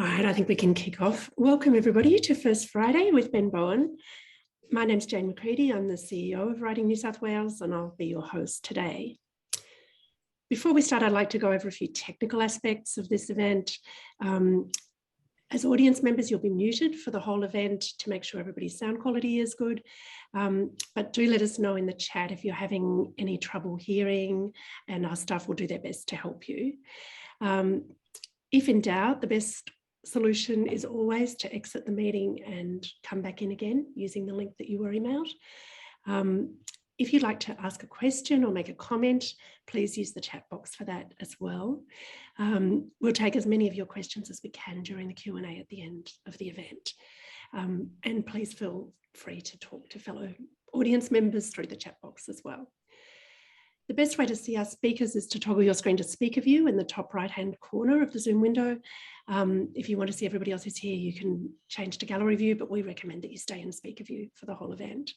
All right, I think we can kick off. Welcome everybody to First Friday with Ben Bowen. My name's Jane McCready. I'm the CEO of Writing New South Wales and I'll be your host today. Before we start, I'd like to go over a few technical aspects of this event. As audience members, you'll be muted for the whole event to make sure everybody's sound quality is good. But do let us know in the chat if you're having any trouble hearing, and our staff will do their best to help you. If in doubt, the best solution is always to exit the meeting and come back in again using the link that you were emailed. If you'd like to ask a question or make a comment, please use the chat box for that as well. We'll take as many of your questions as we can during the Q&A at the end of the event. And please feel free to talk to fellow audience members through the chat box as well. The best way to see our speakers is to toggle your screen to speaker view in the top right-hand corner of the Zoom window. If you want to see everybody else who's here, you can change to gallery view, but we recommend that you stay in speaker view for the whole event.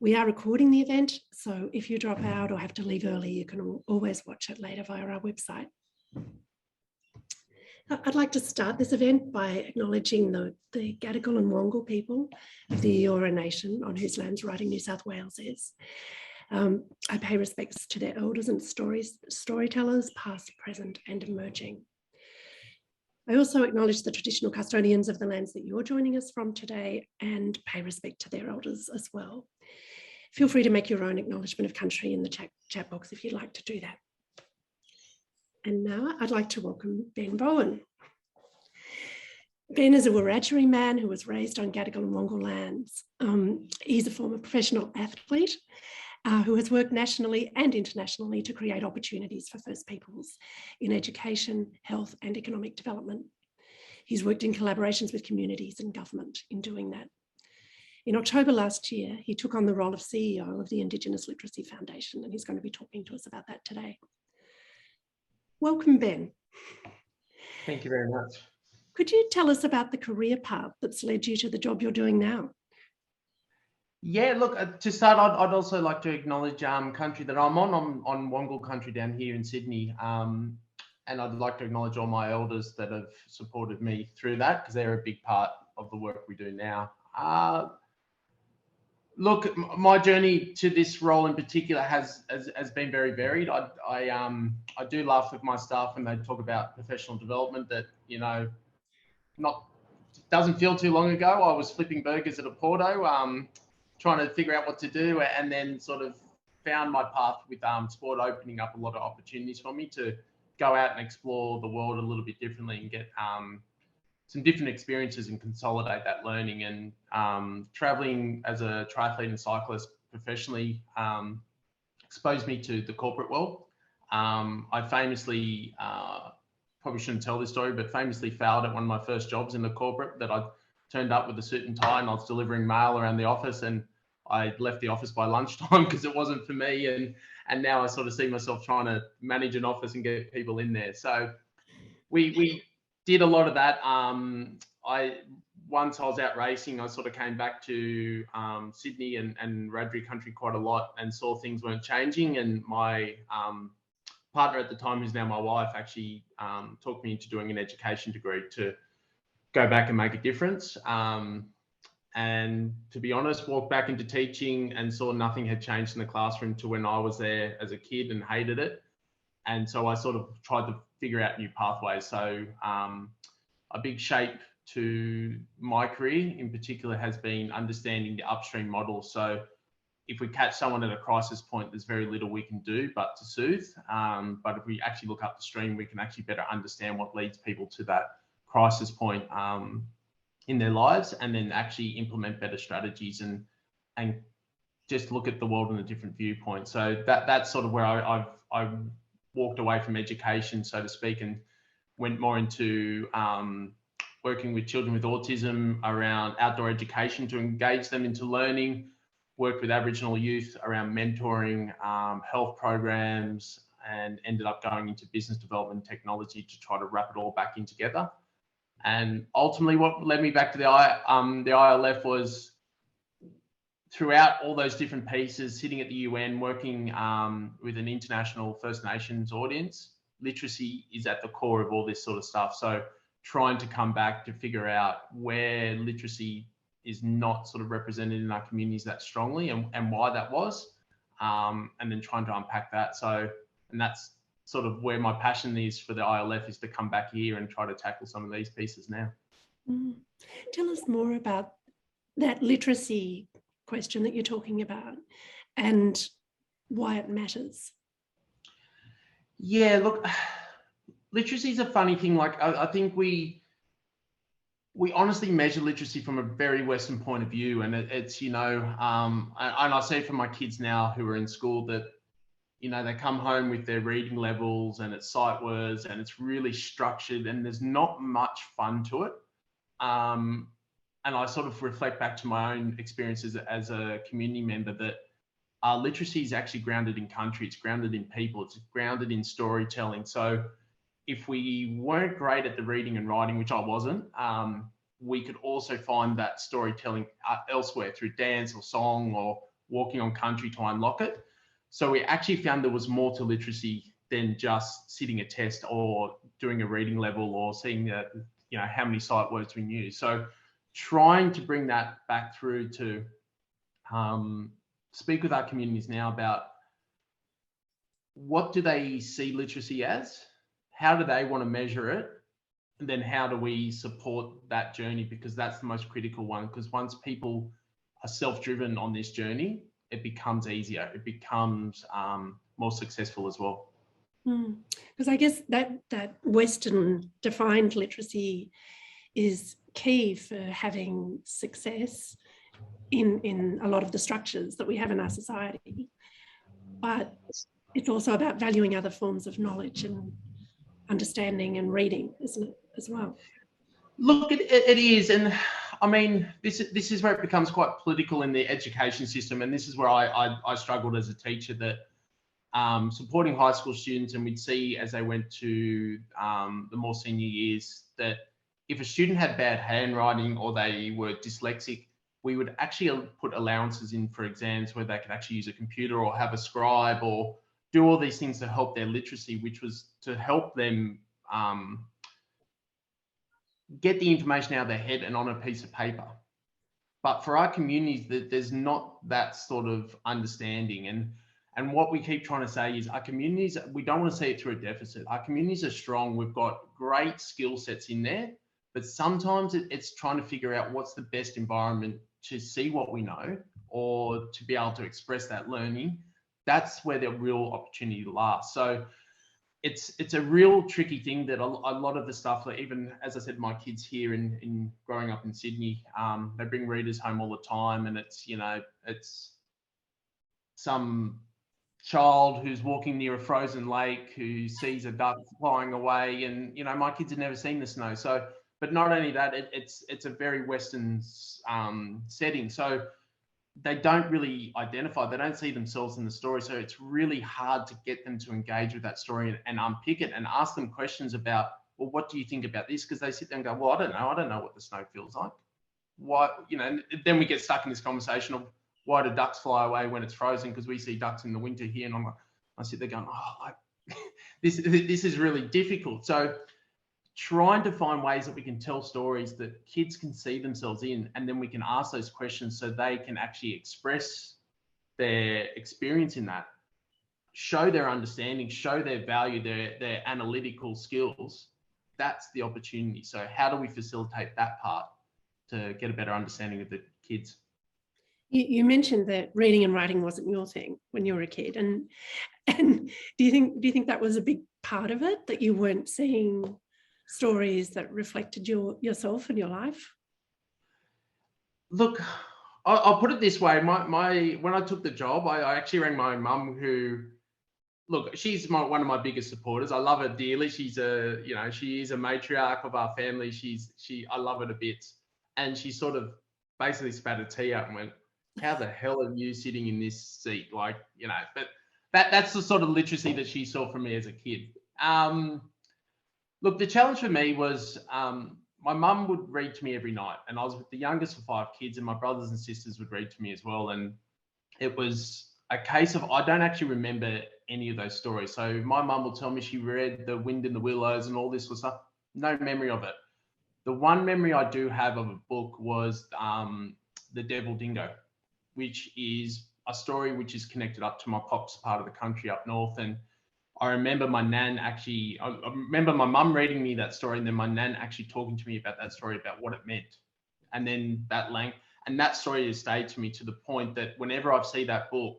We are recording the event, so if you drop out or have to leave early, you can always watch it later via our website. I'd like to start this event by acknowledging the Gadigal and Wangal people of the Wiradjuri Nation on whose lands Writing New South Wales is. I pay respects to their elders and storytellers, past, present, and emerging. I also acknowledge the traditional custodians of the lands that you're joining us from today and pay respect to their elders as well. Feel free to make your own acknowledgement of country in the chat box if you'd like to do that. And now I'd like to welcome Ben Bowen. Ben is a Wiradjuri man who was raised on Gadigal and Wangal lands. He's a former professional athlete who has worked nationally and internationally to create opportunities for First Peoples in education, health, and economic development. He's worked in collaborations with communities and government in doing that. In October last year, he took on the role of CEO of the Indigenous Literacy Foundation, and he's going to be talking to us about that today. Welcome, Ben. Thank you very much. Could you tell us about the career path that's led you to the job you're doing now? Yeah, look, to start, I'd also like to acknowledge country that I'm on Wangal country down here in Sydney. And I'd like to acknowledge all my elders that have supported me through that, because they're a big part of the work we do now. Look, my journey to this role in particular has been very varied. I do laugh with my staff when they talk about professional development that, you know, doesn't feel too long ago. I was flipping burgers at a Porto, trying to figure out what to do, and then sort of found my path with sport opening up a lot of opportunities for me to go out and explore the world a little bit differently and get some different experiences and consolidate that learning. And traveling as a triathlete and cyclist professionally exposed me to the corporate world. I famously, probably shouldn't tell this story, but famously failed at one of my first jobs in the corporate, that I turned up with a suit and tie and I was delivering mail around the office, and I left the office by lunchtime because it wasn't for me. And now I sort of see myself trying to manage an office and get people in there. So we did a lot of that. Once I was out racing, I sort of came back to Sydney and Wiradjuri country quite a lot and saw things weren't changing. And my partner at the time, who's now my wife, actually talked me into doing an education degree to go back and make a difference. And to be honest, walked back into teaching and saw nothing had changed in the classroom to when I was there as a kid and hated it. And so I sort of tried to figure out new pathways. So a big shape to my career in particular has been understanding the upstream model. So if we catch someone at a crisis point, there's very little we can do but to soothe. But if we actually look up the stream, we can actually better understand what leads people to that crisis point in their lives, and then actually implement better strategies and just look at the world in a different viewpoint. So that's sort of where I walked away from education, so to speak, and went more into working with children with autism around outdoor education to engage them into learning, worked with Aboriginal youth around mentoring, health programs, and ended up going into business development and technology to try to wrap it all back in together. And ultimately what led me back to the ILF was, throughout all those different pieces, sitting at the UN, working with an international First Nations audience, literacy is at the core of all this sort of stuff. So trying to come back to figure out where literacy is not sort of represented in our communities that strongly, and why that was, and then trying to unpack that. So, and that's sort of where my passion is for the ILF, is to come back here and try to tackle some of these pieces now. Tell us more about that literacy question that you're talking about and why it matters. Yeah, look, literacy is a funny thing. Like, I think we honestly measure literacy from a very Western point of view, and it's, you know, and I see from my kids now who are in school that, you know, they come home with their reading levels and it's sight words and it's really structured and there's not much fun to it. And I sort of reflect back to my own experiences as a community member that literacy is actually grounded in country, it's grounded in people, it's grounded in storytelling. So if we weren't great at the reading and writing, which I wasn't, we could also find that storytelling elsewhere through dance or song or walking on country to unlock it. So we actually found there was more to literacy than just sitting a test or doing a reading level or seeing you know, how many sight words we knew. So trying to bring that back through to speak with our communities now about what do they see literacy as, how do they want to measure it, and then how do we support that journey, because that's the most critical one. Because once people are self-driven on this journey, it becomes easier, it becomes more successful as well. Because I guess that Western defined literacy is key for having success in a lot of the structures that we have in our society. But it's also about valuing other forms of knowledge and understanding and reading, isn't it, as well? Look, it is. And I mean, this is where it becomes quite political in the education system. And this is where I struggled as a teacher, that supporting high school students, and we'd see as they went to the more senior years that if a student had bad handwriting or they were dyslexic, we would actually put allowances in for exams where they could actually use a computer or have a scribe or do all these things to help their literacy, which was to help them get the information out of their head and on a piece of paper. But for our communities, there's not that sort of understanding. And what we keep trying to say is our communities, we don't want to see it through a deficit. Our communities are strong. We've got great skill sets in there, but sometimes it's trying to figure out what's the best environment to see what we know or to be able to express that learning. That's where the real opportunity lies. So it's a real tricky thing that a lot of the stuff, that even, as I said, my kids here in growing up in Sydney, they bring readers home all the time, and it's, you know, it's some child who's walking near a frozen lake who sees a duck flying away, and, you know, my kids have never seen the snow. So, but not only that, it's a very Western setting. So they don't really identify, they don't see themselves in the story. So it's really hard to get them to engage with that story and unpick it and ask them questions about, well, what do you think about this? Because they sit there and go, well, I don't know what the snow feels like. Why, you know, then we get stuck in this conversation of why do ducks fly away when it's frozen? Because we see ducks in the winter here, and I sit there going, oh, this is really difficult. So trying to find ways that we can tell stories that kids can see themselves in, and then we can ask those questions so they can actually express their experience in that, show their understanding, show their value, their analytical skills. That's the opportunity. So how do we facilitate that part to get a better understanding of the kids? You mentioned that reading and writing wasn't your thing when you were a kid, and do you think that was a big part of it, that you weren't seeing stories that reflected yourself and your life? Look, I'll put it this way. When I took the job, I actually rang my mum, who, look, she's one of my biggest supporters. I love her dearly. She is a matriarch of our family. I love her to bits. And she sort of basically spat her tea out and went, how the hell are you sitting in this seat? Like, you know, but that's the sort of literacy that she saw from me as a kid. Look, the challenge for me was my mum would read to me every night, and I was the youngest of 5 kids, and my brothers and sisters would read to me as well. And it was a case of, I don't actually remember any of those stories. So my mum will tell me she read The Wind in the Willows and all this sort of stuff. No memory of it. The one memory I do have of a book was The Devil Dingo, which is a story which is connected up to my pop's part of the country up north. And I remember my nan actually, I remember my mum reading me that story, and then my nan actually talking to me about that story, about what it meant. And then that story has stayed to me to the point that whenever I see that book,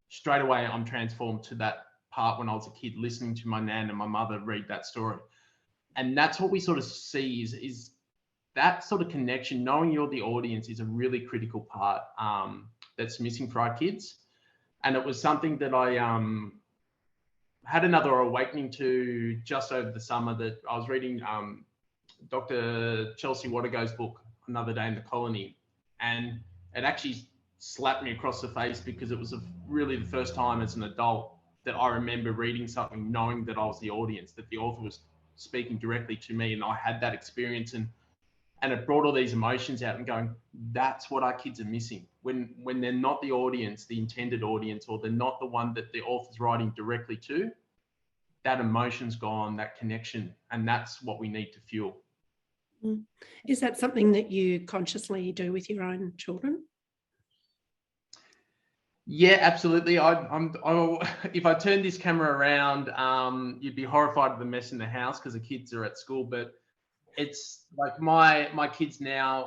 straight away I'm transformed to that part when I was a kid, listening to my nan and my mother read that story. And that's what we sort of see is that sort of connection. Knowing you're the audience is a really critical part that's missing for our kids. And it was something that I had another awakening to just over the summer, that I was reading Dr. Chelsea Watergo's book, Another Day in the Colony. And it actually slapped me across the face, because it was really the first time as an adult that I remember reading something knowing that I was the audience, that the author was speaking directly to me, and I had that experience, and it brought all these emotions out, and going, that's what our kids are missing. When they're not the audience, the intended audience, or they're not the one that the author's writing directly to, that emotion's gone, that connection, and that's what we need to fuel. Is that something that you consciously do with your own children? Yeah, absolutely. If I turn this camera around, you'd be horrified of the mess in the house, because the kids are at school. But it's like my kids now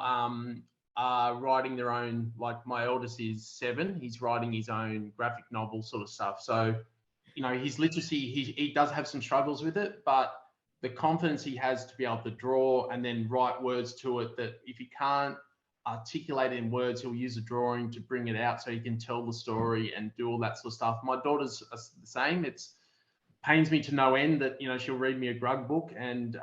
are writing their own. Like, my eldest is 7. He's writing his own graphic novel sort of stuff. So, his literacy, he does have some struggles with it, but the confidence he has to be able to draw and then write words to it, that if he can't articulate it in words, he'll use a drawing to bring it out so he can tell the story and do all that sort of stuff. My daughter's the same. It pains me to no end that, she'll read me a grug book, and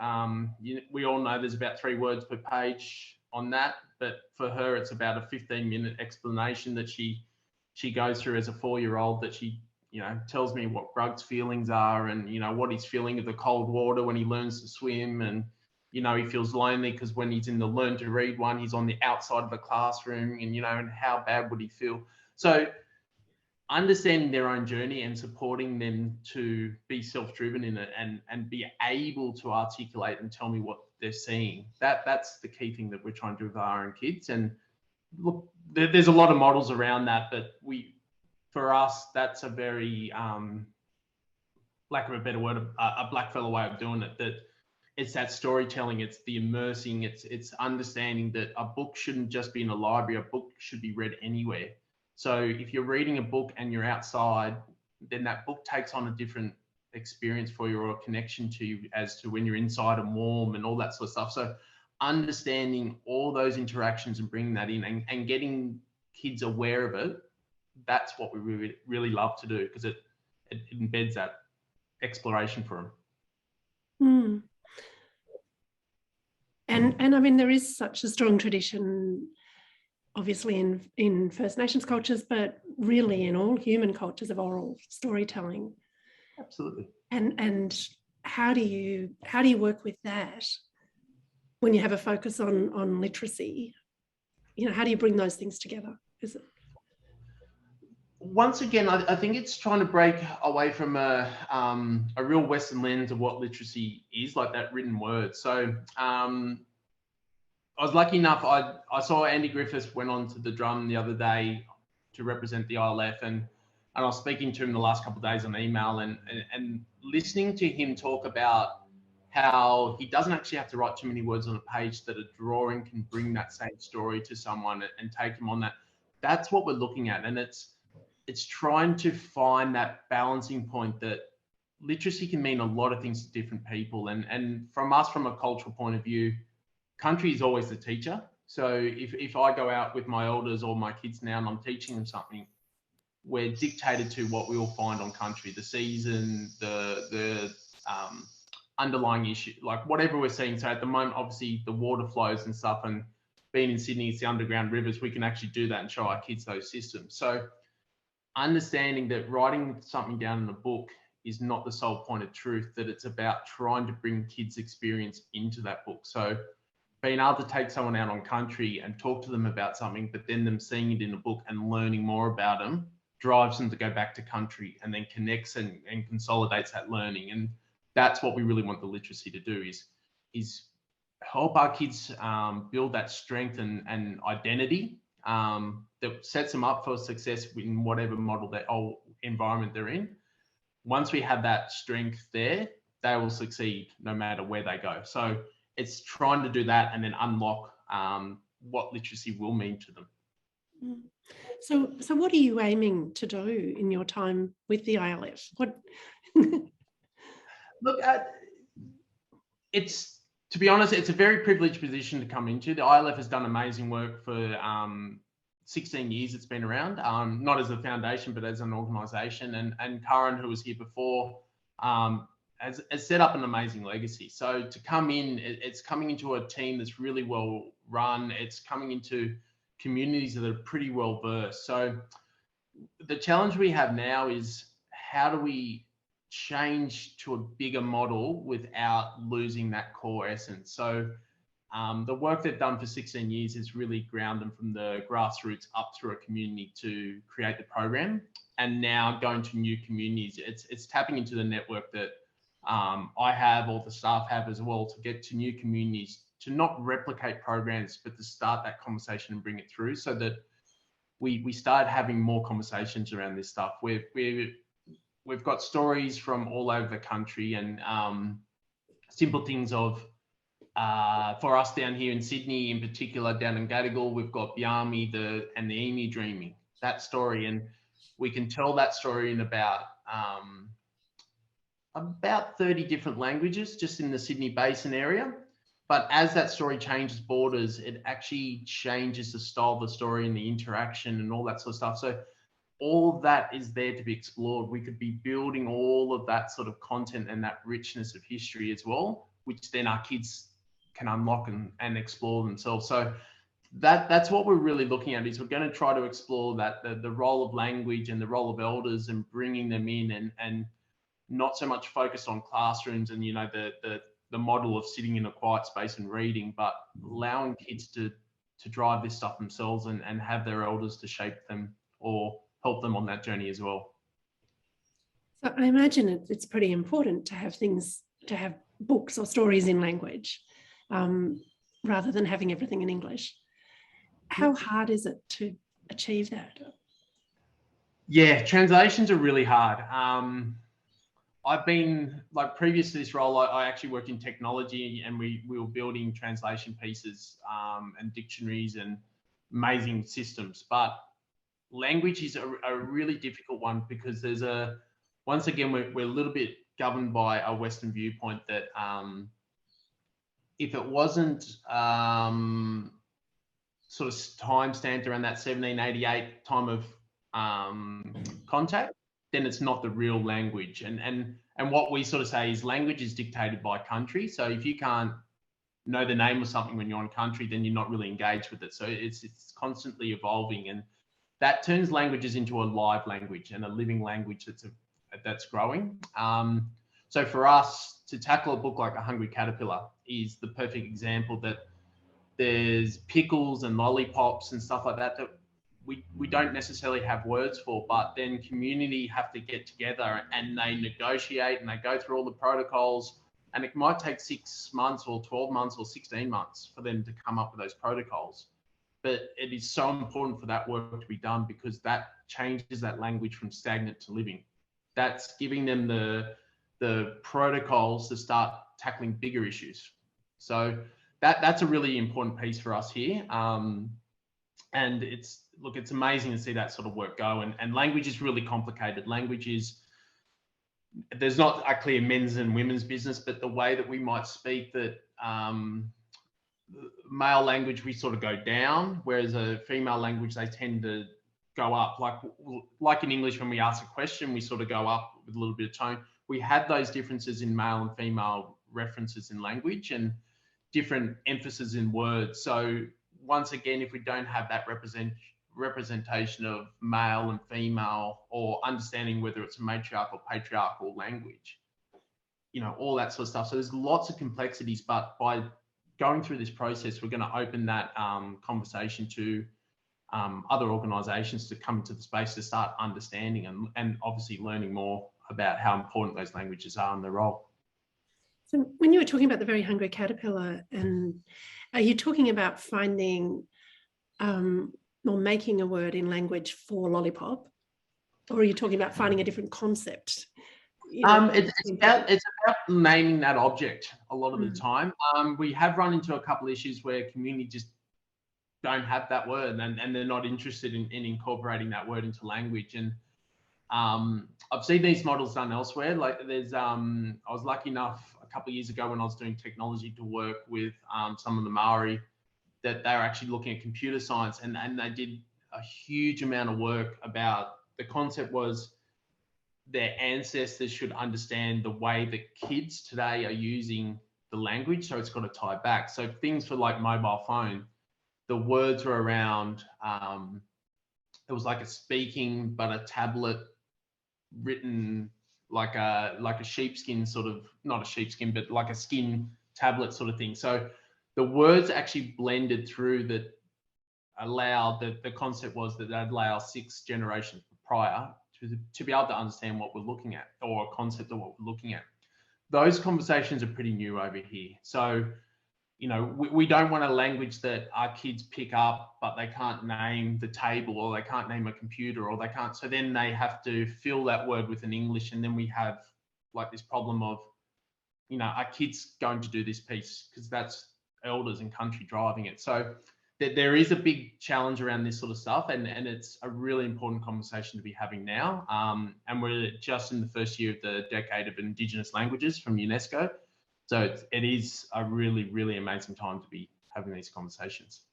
we all know there's about 3 words per page on that, but for her it's about a 15-minute explanation that she goes through as a 4-year-old, that she tells me what Grug's feelings are, and what he's feeling of the cold water when he learns to swim, and he feels lonely because when he's in the learn to read one, he's on the outside of the classroom, and and how bad would he feel. So understanding their own journey and supporting them to be self-driven in it, and be able to articulate and tell me what they're seeing, that's the key thing that we're trying to do with our own kids. And look, there's a lot of models around that, but for us, that's a very, lack of a better word, a blackfellow way of doing it. That it's that storytelling, it's the immersing, it's understanding that a book shouldn't just be in a library. A book should be read anywhere. So if you're reading a book and you're outside, then that book takes on a different experience for you, or a connection to you, as to when you're inside and warm and all that sort of stuff. So understanding all those interactions and bringing that in, and getting kids aware of it, that's what we really, really love to do, because it embeds that exploration for them. And I mean, there is such a strong tradition, obviously in First Nations cultures, but really in all human cultures, of oral storytelling. Absolutely. And how do you work with that when you have a focus on literacy? How do you bring those things together? Once again, I think it's trying to break away from a real Western lens of what literacy is, like that written word. So I was lucky enough, I saw Andy Griffiths went on to the drum the other day to represent the ILF, and I was speaking to him the last couple of days on email, and listening to him talk about how he doesn't actually have to write too many words on a page, that a drawing can bring that same story to someone and take him on that. That's what we're looking at, and it's trying to find that balancing point, that literacy can mean a lot of things to different people. And from us, from a cultural point of view, country is always the teacher. So if I go out with my elders or my kids now and I'm teaching them something, we're dictated to what we will find on country, the season, the underlying issue, like whatever we're seeing. So at the moment, obviously the water flows and stuff, and being in Sydney, it's the underground rivers, we can actually do that and show our kids those systems. So understanding that writing something down in a book is not the sole point of truth, that it's about trying to bring kids' experience into that book. So being able to take someone out on country and talk to them about something, but then them seeing it in a book and learning more about them drives them to go back to country, and then connects and consolidates that learning. And that's what we really want the literacy to do, is help our kids build that strength and identity that sets them up for success in whatever model or environment they're in. Once we have that strength there, they will succeed no matter where they go. So it's trying to do that and then unlock what literacy will mean to them. So what are you aiming to do in your time with the ILF? What? Look, to be honest, it's a very privileged position to come into. The ILF has done amazing work for 16 years it's been around, not as a foundation, but as an organisation. And Karen, who was here before, has set up an amazing legacy. So to come in, it's coming into a team that's really well run. It's coming into communities that are pretty well versed. So the challenge we have now is, how do we change to a bigger model without losing that core essence? So the work they've done for 16 years is really ground them from the grassroots up through a community to create the program. And now going to new communities, it's tapping into the network that I have, or the staff have as well, to get to new communities, to not replicate programs, but to start that conversation and bring it through, so that we start having more conversations around this stuff. We've got stories from all over the country, and simple things of, for us down here in Sydney, in particular, down in Gadigal, we've got Biami and the Emu dreaming, that story. And we can tell that story in about 30 different languages just in the Sydney basin area. But as that story changes borders, it actually changes the style of the story and the interaction and all that sort of stuff. So all of that is there to be explored. We could be building all of that sort of content and that richness of history as well, which then our kids can unlock and explore themselves. So that's what we're really looking at, is we're going to try to explore that, the role of language and the role of elders, and bringing them in, and not so much focused on classrooms and, you know, the model of sitting in a quiet space and reading, but allowing kids to drive this stuff themselves and have their elders to shape them or help them on that journey as well. So I imagine it's pretty important to have books or stories in language, rather than having everything in English. How hard is it to achieve that? Yeah, translations are really hard. I've been, like, previous to this role, I actually worked in technology, and we were building translation pieces and dictionaries and amazing systems. But language is a really difficult one, because once again, we're a little bit governed by a Western viewpoint that if it wasn't sort of time stamped around that 1788 time of contact, then it's not the real language. And what we sort of say is, language is dictated by country. So if you can't know the name of something when you're on country, then you're not really engaged with it. So it's constantly evolving, and that turns languages into a live language and a living language that's growing. So for us to tackle a book like A Hungry Caterpillar is the perfect example, that there's pickles and lollipops and stuff like that we don't necessarily have words for, but then community have to get together and they negotiate and they go through all the protocols, and it might take 6 months or 12 months or 16 months for them to come up with those protocols. But it is so important for that work to be done, because that changes that language from stagnant to living. That's giving them the protocols to start tackling bigger issues. So that's a really important piece for us here. And it's amazing to see that sort of work go. And language is really complicated. There's not a clear men's and women's business, but the way that we might speak, that male language, we sort of go down, whereas a female language, they tend to go up. Like in English, when we ask a question, we sort of go up with a little bit of tone. We have those differences in male and female references in language, and different emphasis in words. So once again, if we don't have that representation of male and female, or understanding whether it's a matriarchal or patriarchal language, you know, all that sort of stuff. So there's lots of complexities, but by going through this process, we're going to open that conversation to other organisations to come into the space to start understanding and obviously learning more about how important those languages are and their role. So when you were talking about the very hungry caterpillar, and are you talking about finding or making a word in language for lollipop, or are you talking about finding a different concept? It's about naming that object a lot of the time. We have run into a couple of issues where community just don't have that word and they're not interested in incorporating that word into language. And I've seen these models done elsewhere. Like there's, I was lucky enough a couple of years ago when I was doing technology to work with some of the Maori, that they were actually looking at computer science, and they did a huge amount of work about, the concept was their ancestors should understand the way that kids today are using the language, so it's got to tie back. So things for like mobile phone, the words were around, it was like a speaking but a tablet written like a sheepskin sort of, not a sheepskin, but like a skin tablet sort of thing. So the words actually blended through that allowed, the concept was that they'd allow 6 generations prior to be able to understand what we're looking at, or a concept of what we're looking at. Those conversations are pretty new over here. So, you know, we don't want a language that our kids pick up, but they can't name the table, or they can't name a computer, or they can't. So then they have to fill that word with an English. And then we have like this problem of, you know, are kids going to do this piece? Because that's elders and country driving it. So there is a big challenge around this sort of stuff, and it's a really important conversation to be having now. And we're just in the first year of the Decade of Indigenous Languages from UNESCO. So it is a really, really amazing time to be having these conversations.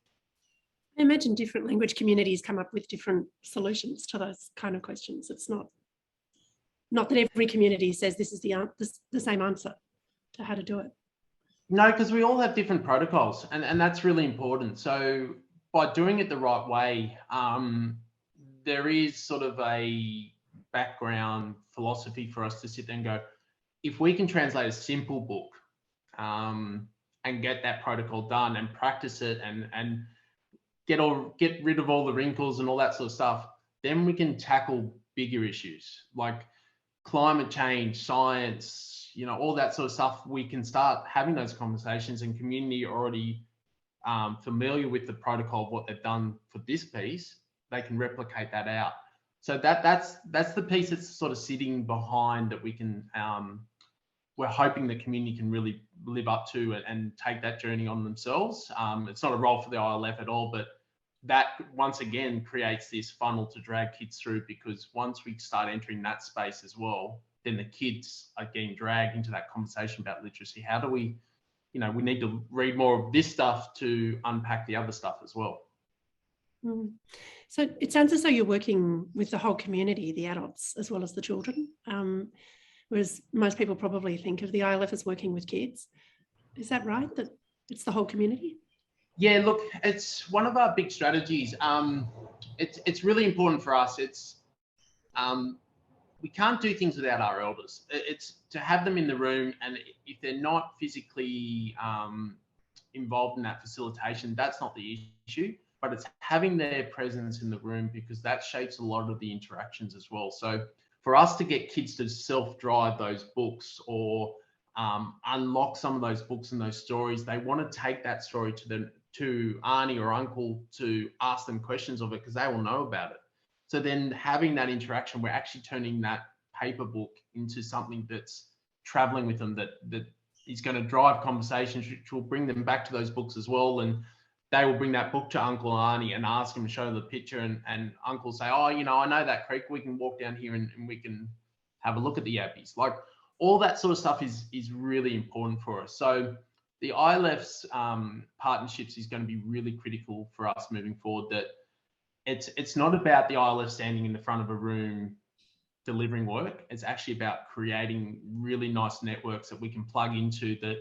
I imagine different language communities come up with different solutions to those kind of questions. It's not that every community says this is the same answer to how to do it. No, because we all have different protocols, and that's really important. So by doing it the right way, there is sort of a background philosophy for us to sit there and go, if we can translate a simple book and get that protocol done and practice it and get rid of all the wrinkles and all that sort of stuff, then we can tackle bigger issues like climate change, science, you know, all that sort of stuff. We can start having those conversations, and community already familiar with the protocol of what they've done for this piece, they can replicate that out. So that's the piece that's sort of sitting behind that we can, we're hoping the community can really live up to it and take that journey on themselves. It's not a role for the ILF at all, but that once again creates this funnel to drag kids through, because once we start entering that space as well, then the kids are getting dragged into that conversation about literacy. How do we, you know, we need to read more of this stuff to unpack the other stuff as well. So it sounds as though you're working with the whole community, the adults as well as the children, whereas most people probably think of the ILF as working with kids. Is that right, that it's the whole community? Yeah, look, it's one of our big strategies. It's really important for us. It's we can't do things without our elders. It's to have them in the room, and if they're not physically involved in that facilitation, that's not the issue, but it's having their presence in the room, because that shapes a lot of the interactions as well. So for us to get kids to self-drive those books, or unlock some of those books and those stories, they want to take that story to auntie or uncle to ask them questions of it, because they will know about it. So then having that interaction, we're actually turning that paper book into something that's traveling with them, that is going to drive conversations, which will bring them back to those books as well. And they will bring that book to uncle and auntie and ask them to show the picture, and uncle say, oh, you know, I know that creek, we can walk down here and we can have a look at the yappies. Like all that sort of stuff is really important for us. So the ILF's partnerships is going to be really critical for us moving forward. That it's not about the ILF standing in the front of a room delivering work. It's actually about creating really nice networks that we can plug into, that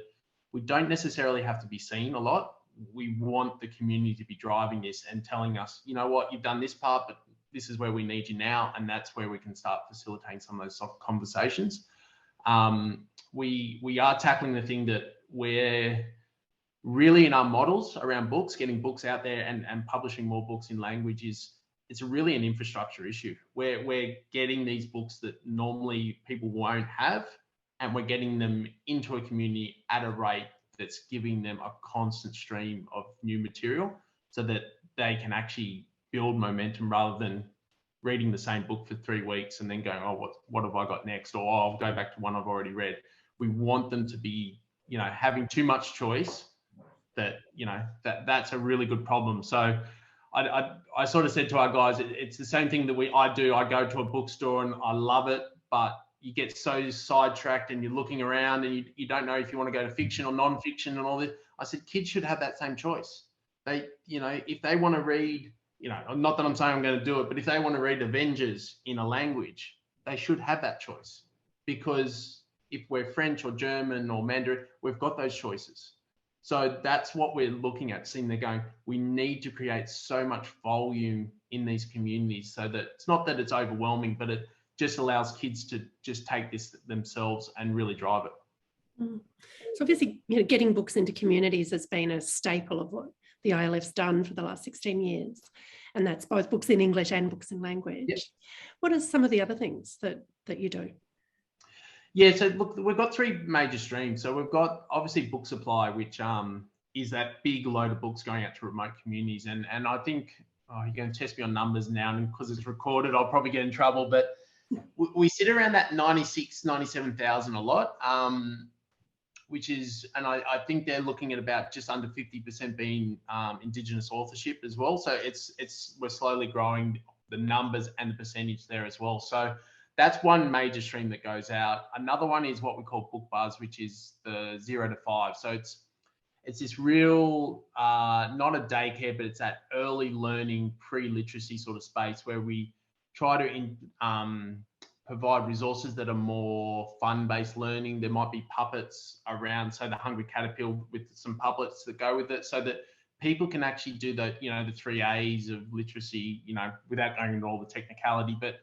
we don't necessarily have to be seen a lot. We want the community to be driving this and telling us, you know what, you've done this part, but this is where we need you now. And that's where we can start facilitating some of those soft conversations. We are tackling the thing that we're really in our models around books, getting books out there and publishing more books in language it's really an infrastructure issue. We're getting these books that normally people won't have, and we're getting them into a community at a rate that's giving them a constant stream of new material so that they can actually build momentum rather than reading the same book for 3 weeks and then going, oh, what have I got next? Or I'll go back to one I've already read. We want them to be, having too much choice that's a really good problem. So I sort of said to our guys, it's the same thing that I do. I go to a bookstore and I love it, but you get so sidetracked and you're looking around and you don't know if you want to go to fiction or non-fiction and all this. I said, kids should have that same choice. They, if they want to read, not that I'm saying I'm going to do it, but if they want to read Avengers in a language, they should have that choice, because if we're French or German or Mandarin, we've got those choices. So that's what we're looking at, seeing they're going, we need to create so much volume in these communities so that it's not that it's overwhelming, but it just allows kids to just take this themselves and really drive it. So obviously, getting books into communities has been a staple of what the ILF's done for the last 16 years. And that's both books in English and books in language. Yep. What are some of the other things that you do? Yeah, so look, we've got 3 major streams. So we've got obviously book supply, which is that big load of books going out to remote communities. And I think, you're going to test me on numbers now, and because it's recorded, I'll probably get in trouble. But we sit around that 96, 97,000 a lot, which is, and I think they're looking at about just under 50% being Indigenous authorship as well. So we're slowly growing the numbers and the percentage there as well. So that's one major stream that goes out. Another one is what we call Book Buzz, which is the 0 to 5. So it's this real, not a daycare, but it's that early learning, pre-literacy sort of space where we try to provide resources that are more fun-based learning. There might be puppets around, so the Hungry Caterpillar with some puppets that go with it, so that people can actually do the 3 A's of literacy, without going into all the technicality, but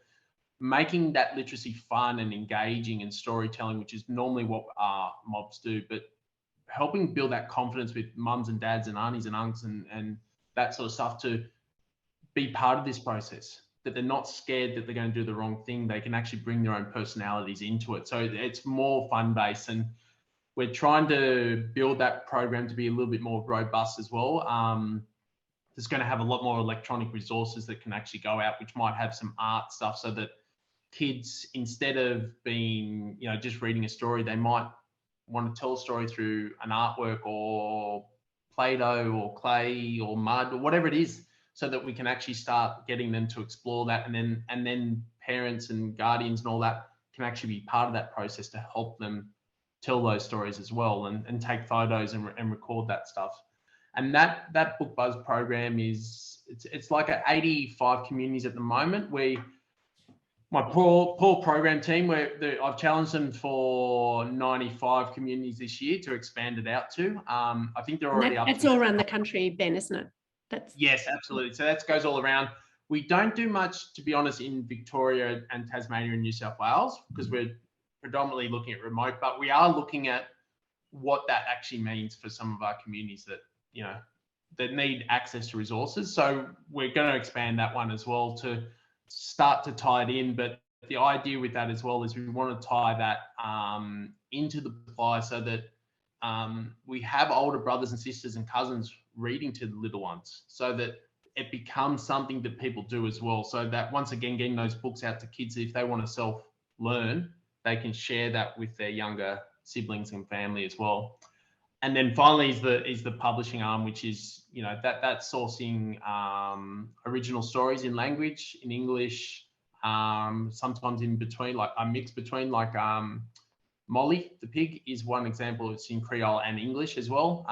making that literacy fun and engaging and storytelling, which is normally what mobs do, but helping build that confidence with mums and dads and aunties and uncles and that sort of stuff to be part of this process, that they're not scared that they're going to do the wrong thing. They can actually bring their own personalities into it. So it's more fun-based, and we're trying to build that program to be a little bit more robust as well. It's going to have a lot more electronic resources that can actually go out, which might have some art stuff, so that kids, instead of being, just reading a story, they might want to tell a story through an artwork or Play-Doh or clay or mud or whatever it is, so that we can actually start getting them to explore that. And then parents and guardians and all that can actually be part of that process to help them tell those stories as well, and take photos and record that stuff. And that Book Buzz program it's like at 85 communities at the moment. My poor program team, I've challenged them for 95 communities this year to expand it out to. I think they're already up. It's all around the country, Ben, isn't it? Yes, absolutely. So that goes all around. We don't do much, to be honest, in Victoria and Tasmania and New South Wales, because we're predominantly looking at remote, but we are looking at what that actually means for some of our communities that, that need access to resources. So we're going to expand that one as well to start to tie it in. But the idea with that as well is we want to tie that into the supply, so that we have older brothers and sisters and cousins reading to the little ones, so that it becomes something that people do as well. So that once again, getting those books out to kids, if they want to self-learn, they can share that with their younger siblings and family as well. And then finally is the publishing arm, which is, that's sourcing original stories in language, in English, sometimes in between, like a mix between, like Molly the Pig is one example. It's in Creole and English as well.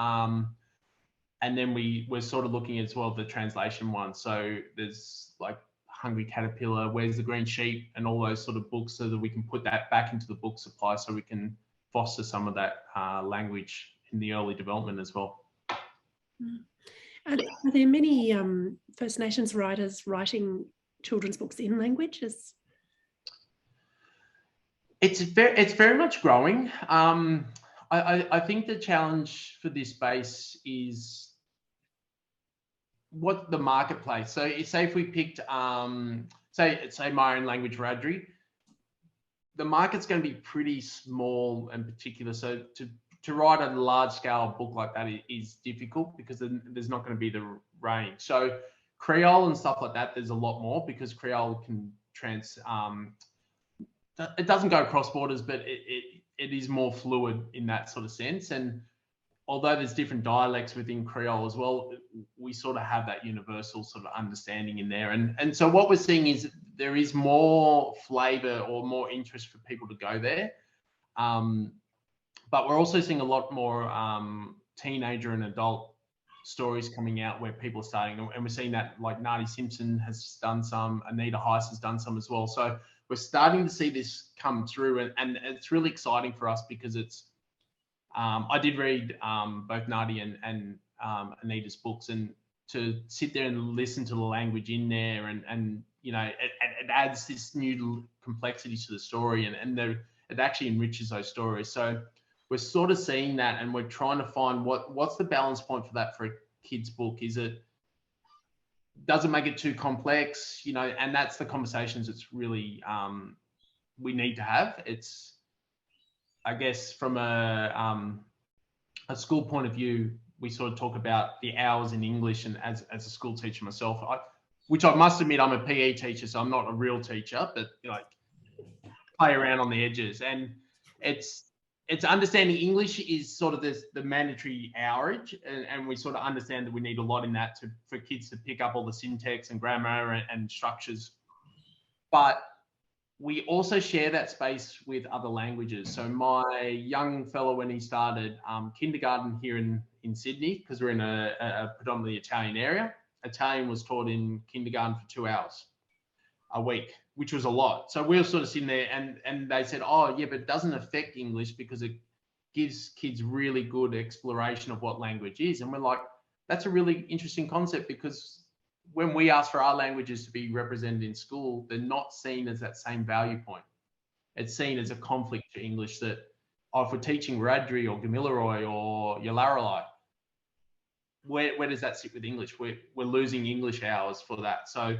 And then we're sort of looking as well at the translation one. So there's like Hungry Caterpillar, Where's the Green Sheep, and all those sort of books, so that we can put that back into the book supply, so we can foster some of that language in the early development as well. Are there many First Nations writers writing children's books in languages? It's very much growing. I think the challenge for this space is what the marketplace. So say if we picked, say my own language, Wiradjuri, the market's going to be pretty small and particular. So to write a large scale book like that is difficult because there's not going to be the range. So Creole and stuff like that, there's a lot more because Creole can it doesn't go across borders, but it is more fluid in that sort of sense. And although there's different dialects within Creole as well, we sort of have that universal sort of understanding in there. And so what we're seeing is there is more flavour or more interest for people to go there. But we're also seeing a lot more teenager and adult stories coming out where people are starting, and we're seeing that like Nardi Simpson has done some, Anita Heiss has done some as well. So we're starting to see this come through, and it's really exciting for us because it's, I did read both Nardi and Anita's books, and to sit there and listen to the language in there, and you know, it adds this new complexity to the story, and it actually enriches those stories. So we're sort of seeing that, and we're trying to find what's the balance point for that for a kid's book. Doesn't make it too complex, you know, and that's the conversations it's really we need to have. It's, I guess, from a school point of view, we sort of talk about the hours in English, and as a school teacher myself, which I must admit I'm a PE teacher, so I'm not a real teacher, but like play around on the edges, and it's understanding English is sort of the mandatory hourage, and we sort of understand that we need a lot in that for kids to pick up all the syntax and grammar and structures. But we also share that space with other languages. So my young fellow, when he started kindergarten here in Sydney, because we're in a predominantly Italian area, Italian was taught in kindergarten for 2 hours a week, which was a lot. So we were sort of sitting there, and they said, oh yeah, but it doesn't affect English because it gives kids really good exploration of what language is. And we're like, that's a really interesting concept, because when we ask for our languages to be represented in school, they're not seen as that same value point. It's seen as a conflict to English, that if we're teaching Wiradjuri or Gamilaroi or Yalaralai, where does that sit with English? We're losing English hours for that. So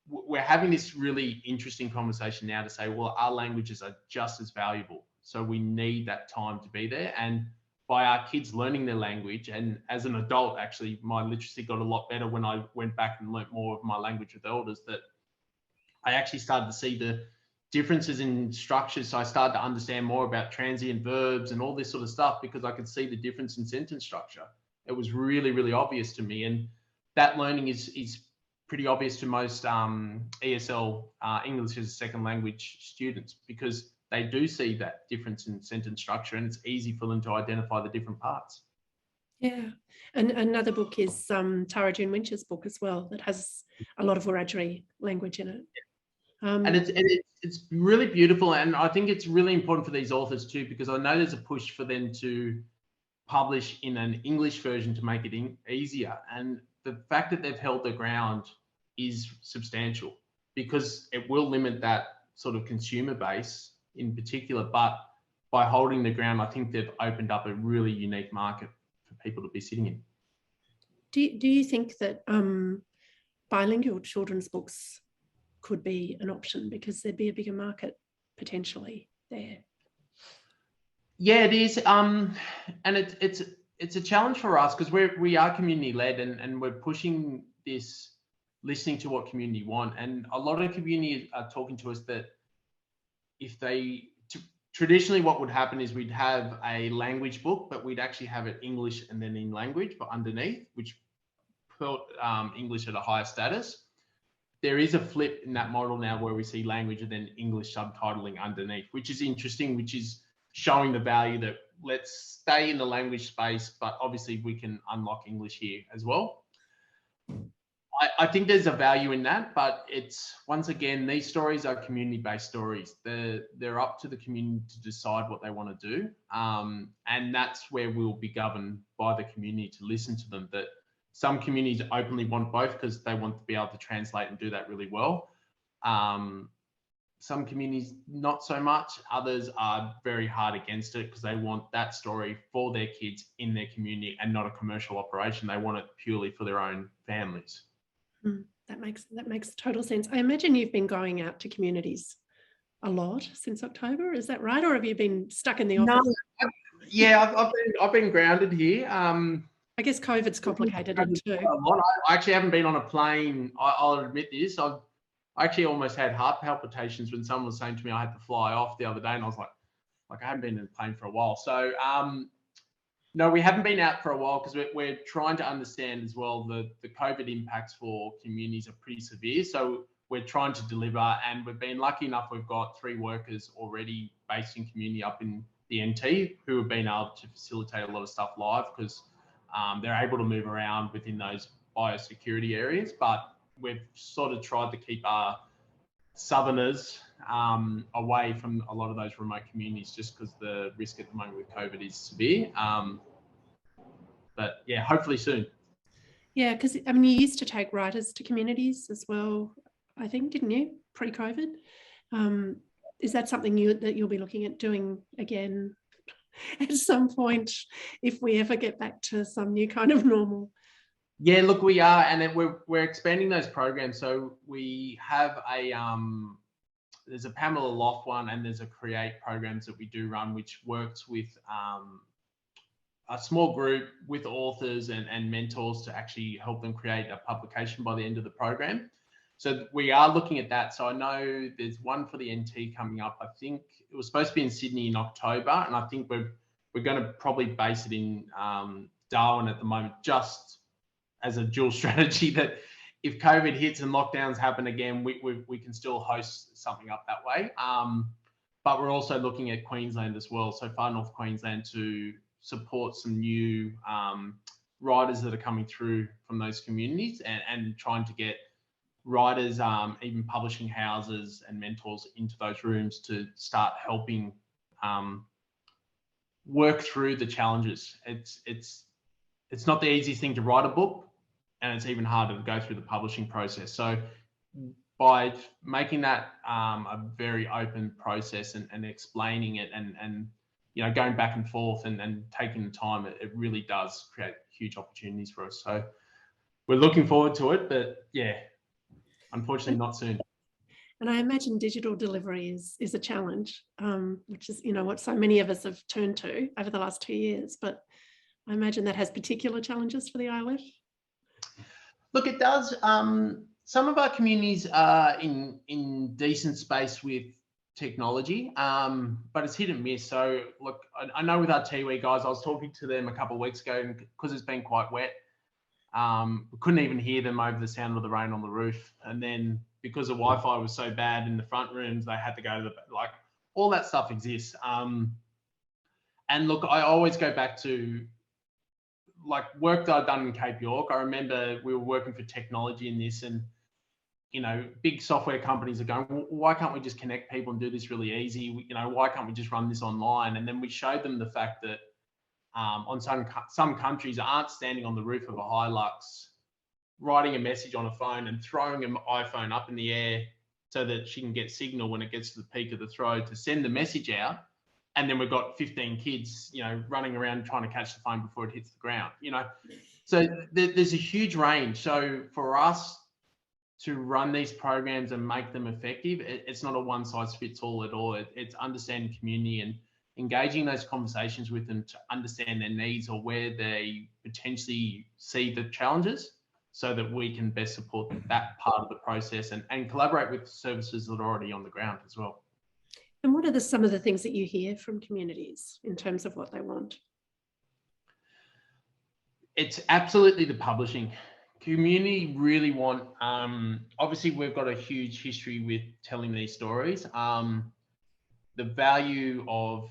we're having this really interesting conversation now to say, well, our languages are just as valuable. So we need that time to be there. And by our kids learning their language, and as an adult, actually, my literacy got a lot better when I went back and learnt more of my language with elders, that I actually started to see the differences in structures. So I started to understand more about transient verbs and all this sort of stuff, because I could see the difference in sentence structure. It was really, really obvious to me. And that learning is pretty obvious to most ESL, English as a second language students, because they do see that difference in sentence structure, and it's easy for them to identify the different parts. Yeah, and another book is Dharrawal and Yuin's book as well, that has a lot of Wiradjuri language in it. And it's really beautiful, and I think it's really important for these authors too, because I know there's a push for them to publish in an English version to make it easier, and the fact that they've held their ground is substantial, because it will limit that sort of consumer base in particular. But by holding the ground, I think they've opened up a really unique market for people to be sitting in. Do you think that bilingual children's books could be an option, because there'd be a bigger market potentially there? Yeah, it is. And it's a challenge for us, because we are community led, and we're pushing this, listening to what community want. And a lot of community are talking to us that if they, traditionally what would happen is we'd have a language book, but we'd actually have it English and then in language, but underneath, which put English at a higher status. There is a flip in that model now, where we see language and then English subtitling underneath, which is interesting, which is showing the value that let's stay in the language space, but obviously we can unlock English here as well. I think there's a value in that, but it's, once again, these stories are community-based stories. They're up to the community to decide what they want to do. And that's where we'll be governed by the community to listen to them. That some communities openly want both because they want to be able to translate and do that really well. Some communities, not so much. Others are very hard against it because they want that story for their kids in their community and not a commercial operation. They want it purely for their own families. That makes total sense. I imagine you've been going out to communities a lot since October. Is that right? Or have you been stuck in the No, office? yeah, I've been grounded here. I guess COVID's complicated it too. A lot. I actually haven't been on a plane. I'll admit this. I actually almost had heart palpitations when someone was saying to me I had to fly off the other day, and I was like I haven't been in a plane for a while. So no, we haven't been out for a while because we're trying to understand as well the COVID impacts for communities are pretty severe. So we're trying to deliver, and we've been lucky enough. We've got 3 workers already based in community up in the NT who have been able to facilitate a lot of stuff live because they're able to move around within those biosecurity areas. But we've sort of tried to keep our southerners away from a lot of those remote communities just because the risk at the moment with COVID is severe. But yeah, hopefully soon. Yeah, because I mean, you used to take writers to communities as well, I think, didn't you, pre-COVID? Is that something that you'll be looking at doing again at some point if we ever get back to some new kind of normal? Yeah, look, we are, and then we're expanding those programs. So we have there's a Pamela Loft one, and there's a Create programs that we do run, which works with a small group with authors and mentors to actually help them create a publication by the end of the program. So we are looking at that. So I know there's one for the NT coming up. I think it was supposed to be in Sydney in October, and I think we're going to probably base it in Darwin at the moment, just as a dual strategy that if COVID hits and lockdowns happen again, we can still host something up that way. But we're also looking at Queensland as well, so far north Queensland, to support some new writers that are coming through from those communities and trying to get writers, even publishing houses and mentors into those rooms to start helping work through the challenges. It's not the easiest thing to write a book, and it's even harder to go through the publishing process. So by making that a very open process and explaining it and going back and forth and taking the time, it really does create huge opportunities for us. So we're looking forward to it, but yeah, unfortunately not soon. And I imagine digital delivery is a challenge, which is, what so many of us have turned to over the last 2 years. But I imagine that has particular challenges for the ILF. Look, it does. Some of our communities are in decent space with technology, but it's hit and miss. So look, I know with our Tiwi guys, I was talking to them a couple of weeks ago, and because it's been quite wet, we couldn't even hear them over the sound of the rain on the roof. And then because the Wi-Fi was so bad in the front rooms, they had to go to all that stuff exists. And look, I always go back to work that I've done in Cape York. I remember we were working for technology in this, and big software companies are going, well, why can't we just connect people and do this really easy? Why can't we just run this online? And then we showed them the fact that on some countries aren't standing on the roof of a Hilux, writing a message on a phone and throwing an iPhone up in the air so that she can get signal when it gets to the peak of the throw to send the message out. And then we've got 15 kids, running around trying to catch the phone before it hits the ground, So there's a huge range. So for us to run these programs and make them effective, it's not a one size fits all at all. It's understanding community and engaging those conversations with them to understand their needs or where they potentially see the challenges so that we can best support that part of the process and collaborate with services that are already on the ground as well. And what are some of the things that you hear from communities in terms of what they want? It's absolutely the publishing. Community really want, obviously we've got a huge history with telling these stories. The value of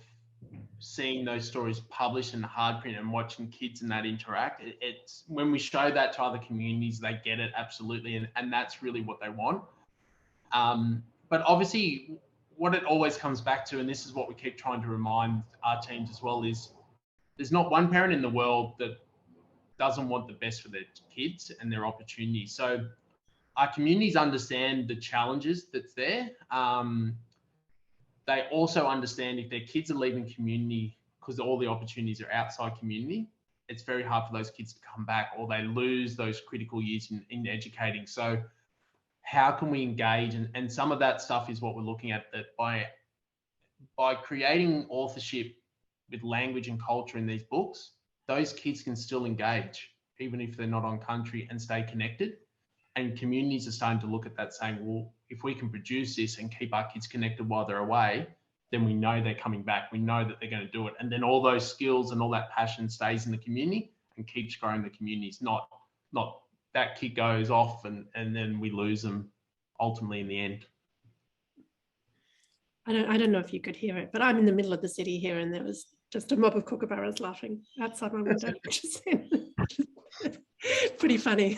seeing those stories published in hard print and watching kids and that interact, it's when we show that to other communities, they get it absolutely, and that's really what they want. But obviously what it always comes back to, and this is what we keep trying to remind our teams as well, is there's not one parent in the world that doesn't want the best for their kids and their opportunities. So our communities understand the challenges that's there. They also understand if their kids are leaving community because all the opportunities are outside community, it's very hard for those kids to come back, or they lose those critical years in educating. So how can we engage? And some of that stuff is what we're looking at, that by creating authorship with language and culture in these books, those kids can still engage, even if they're not on country, and stay connected. And communities are starting to look at that, saying, well, if we can produce this and keep our kids connected while they're away, then we know they're coming back. We know that they're going to do it. And then all those skills and all that passion stays in the community and keeps growing the communities, not that kid goes off and then we lose them ultimately in the end. I don't know if you could hear it, but I'm in the middle of the city here, and there was just a mob of kookaburras laughing outside my window, which is pretty funny.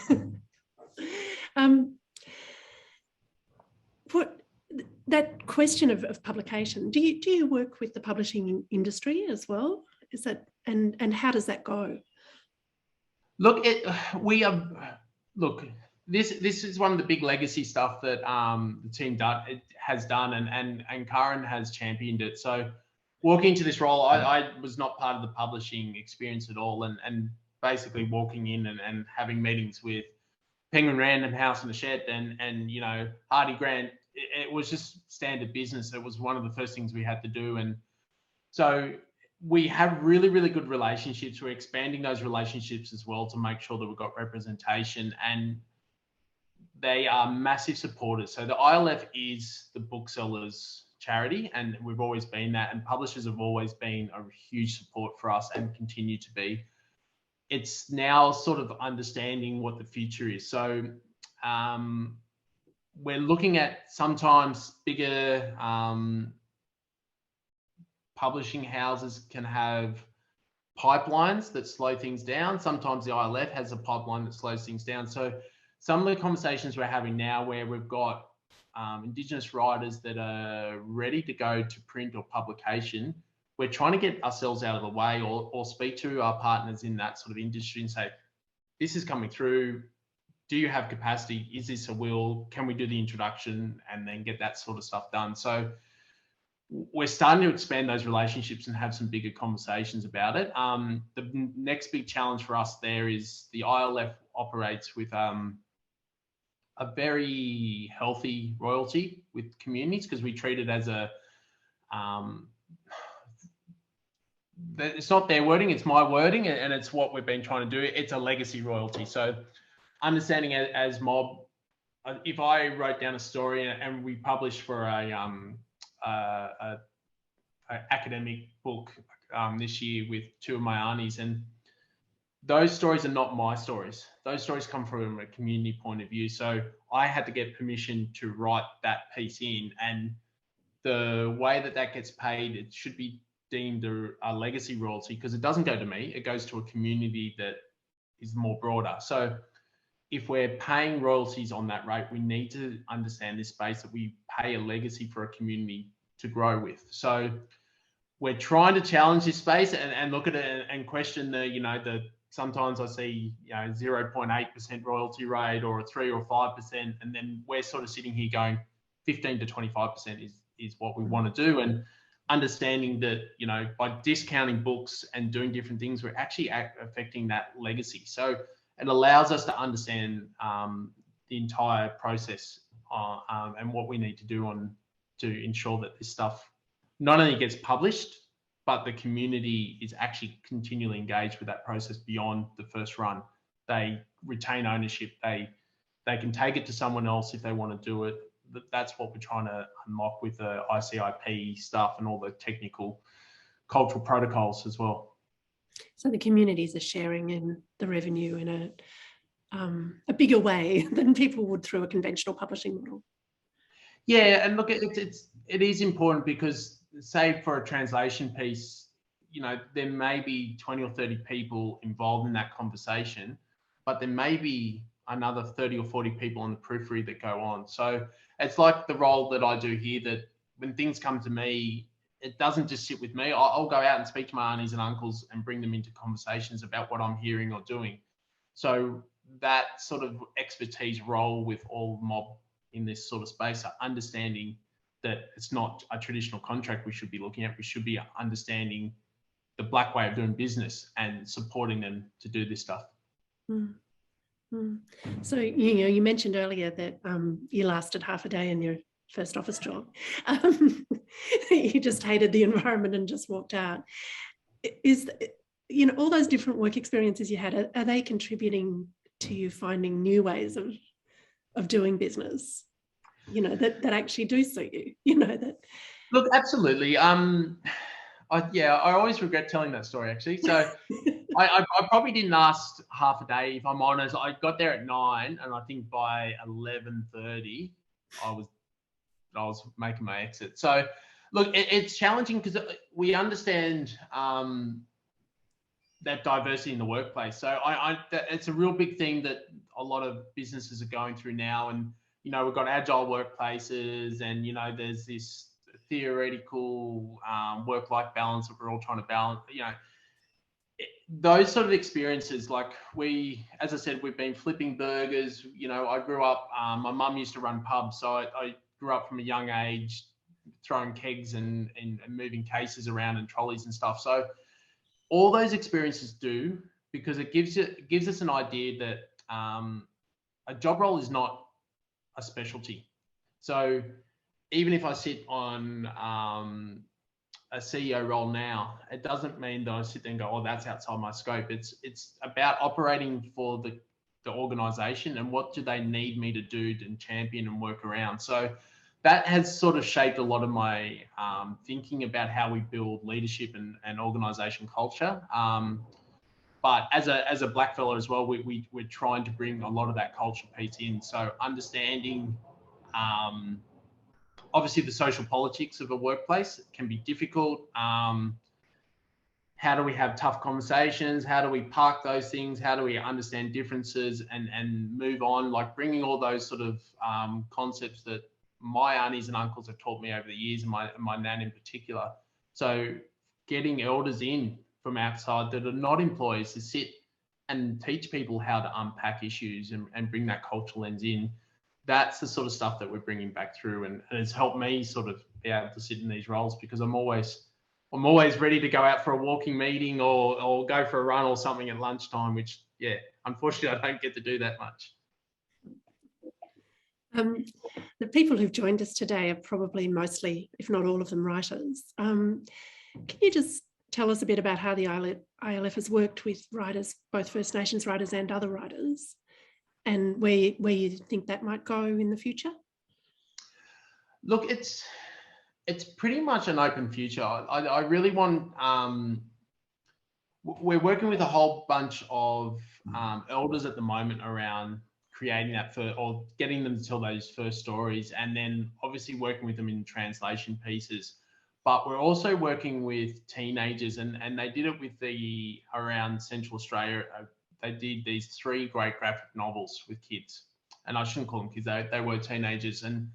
That question of publication, do you work with the publishing industry as well? Is that and how does that go? Look, this is one of the big legacy stuff that the team has done, and Karen has championed it. So walking into this role, I was not part of the publishing experience at all, and basically walking in and having meetings with Penguin Random House and the Shed and you know, Hardy Grant, it was just standard business. It was one of the first things we had to do. And so we have really, really good relationships. We're expanding those relationships as well to make sure that we've got representation, and they are massive supporters. So the ILF is the booksellers charity, and we've always been that, and publishers have always been a huge support for us and continue to be. It's now sort of understanding what the future is. So we're looking at sometimes bigger publishing houses can have pipelines that slow things down. Sometimes the ILF has a pipeline that slows things down. So some of the conversations we're having now, where we've got Indigenous writers that are ready to go to print or publication, we're trying to get ourselves out of the way or speak to our partners in that sort of industry and say, this is coming through. Do you have capacity? Is this a will? Can we do the introduction and then get that sort of stuff done? So we're starting to expand those relationships and have some bigger conversations about it. The next big challenge for us there is the ILF operates with a very healthy royalty with communities, because we treat it as a, it's not their wording, it's my wording, and it's what we've been trying to do. It's a legacy royalty. So understanding it as mob, if I wrote down a story and we published for a academic book this year with two of my aunties, and those stories are not my stories. Those stories come from a community point of view. So I had to get permission to write that piece in, and the way that gets paid, it should be deemed a legacy royalty, because it doesn't go to me, it goes to a community that is more broader. So if we're paying royalties on that rate, we need to understand this space that we pay a legacy for a community to grow with. So we're trying to challenge this space and look at it and question the sometimes I see 0.8% royalty rate or a 3 or 5%, and then we're sort of sitting here going 15 to 25% is what we want to do, and understanding that by discounting books and doing different things, we're actually affecting that legacy. So it allows us to understand the entire process and what we need to do to ensure that this stuff not only gets published, but the community is actually continually engaged with that process beyond the first run. They retain ownership. They can take it to someone else if they want to do it. That's what we're trying to unlock with the ICIP stuff and all the technical cultural protocols as well. So the communities are sharing in the revenue in a bigger way than people would through a conventional publishing model. Yeah, and look, it is important, because say for a translation piece, there may be 20 or 30 people involved in that conversation, but there may be another 30 or 40 people on the periphery that go on. So it's like the role that I do here, that when things come to me, it doesn't just sit with me. I'll go out and speak to my aunties and uncles and bring them into conversations about what I'm hearing or doing. So that sort of expertise role with all mob in this sort of space, understanding that it's not a traditional contract we should be looking at. We should be understanding the black way of doing business and supporting them to do this stuff. Mm. So, you mentioned earlier that you lasted half a day in your first office job. You just hated the environment and just walked out. All those different work experiences you had, are they contributing to you finding new ways of doing business, that actually do suit you, that? Look, absolutely. I always regret telling that story, actually. So I probably didn't last half a day, if I'm honest. I got there at 9, and I think by 11:30, I was making my exit. So, look, it's challenging because we understand that diversity in the workplace. So it's a real big thing that a lot of businesses are going through now. And, we've got agile workplaces, and, there's this theoretical work-life balance that we're all trying to balance. Those sort of experiences, like as I said, we've been flipping burgers. I grew up, my mum used to run pubs, so I grew up from a young age throwing kegs and moving cases around and trolleys and stuff. So all those experiences do, because it gives us an idea that a job role is not a specialty. So even if I sit on a CEO role now, it doesn't mean that I sit there and go, oh, that's outside my scope. It's about operating for the organisation, and what do they need me to do and champion and work around. So that has sort of shaped a lot of my thinking about how we build leadership and organisation culture. But as a black fella as well, we're trying to bring a lot of that culture piece in. So understanding, obviously, the social politics of a workplace can be difficult. How do we have tough conversations? How do we park those things? How do we understand differences and move on? Like bringing all those sort of concepts that my aunties and uncles have taught me over the years, and my nan in particular. So getting elders in from outside that are not employees to sit and teach people how to unpack issues and bring that cultural lens in. That's the sort of stuff that we're bringing back through, and it's helped me sort of be able to sit in these roles, because I'm always ready to go out for a walking meeting or go for a run or something at lunchtime, which, unfortunately, I don't get to do that much. The people who've joined us today are probably mostly, if not all of them, writers. Can you just tell us a bit about how the ILF has worked with writers, both First Nations writers and other writers, and where you think that might go in the future? Look, it's pretty much an open future. I really want, we're working with a whole bunch of elders at the moment around creating that or getting them to tell those first stories, and then obviously working with them in translation pieces. But we're also working with teenagers, and they did it with around Central Australia. They did these 3 great graphic novels with kids, and I shouldn't call them kids, they were teenagers, and